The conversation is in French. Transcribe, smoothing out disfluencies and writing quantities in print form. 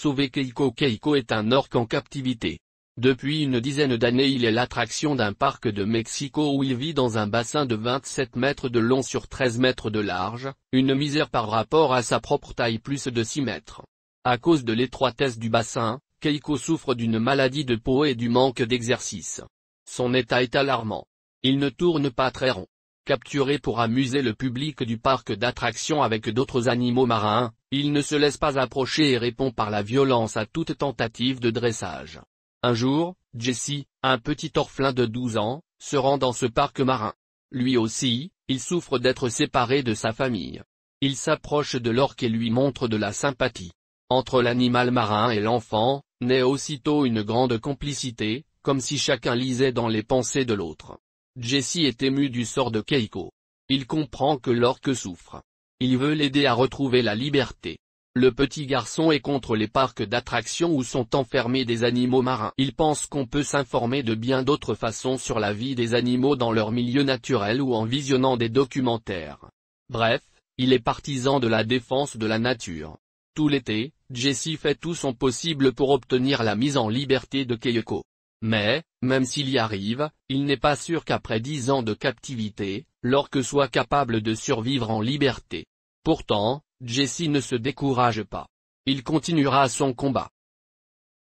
sauver Keiko. Keiko est un orque en captivité. Depuis une dizaine d'années, il est l'attraction d'un parc de Mexico où il vit dans un bassin de 27 mètres de long sur 13 mètres de large, une misère par rapport à sa propre taille, plus de 6 mètres. À cause de l'étroitesse du bassin, Keiko souffre d'une maladie de peau et du manque d'exercice. Son état est alarmant. Il ne tourne pas très rond. Capturé pour amuser le public du parc d'attractions avec d'autres animaux marins, il ne se laisse pas approcher et répond par la violence à toute tentative de dressage. Un jour, Jesse, un petit orphelin de 12 ans, se rend dans ce parc marin. Lui aussi, il souffre d'être séparé de sa famille. Il s'approche de l'orque et lui montre de la sympathie. Entre l'animal marin et l'enfant, naît aussitôt une grande complicité, comme si chacun lisait dans les pensées de l'autre. Jesse est ému du sort de Keiko. Il comprend que l'orque souffre. Il veut l'aider à retrouver la liberté. Le petit garçon est contre les parcs d'attractions où sont enfermés des animaux marins. Il pense qu'on peut s'informer de bien d'autres façons sur la vie des animaux dans leur milieu naturel ou en visionnant des documentaires. Bref, il est partisan de la défense de la nature. Tout l'été, Jesse fait tout son possible pour obtenir la mise en liberté de Keiko. Mais, même s'il y arrive, il n'est pas sûr qu'après 10 ans de captivité, l'orque soit capable de survivre en liberté. Pourtant, Jesse ne se décourage pas. Il continuera son combat.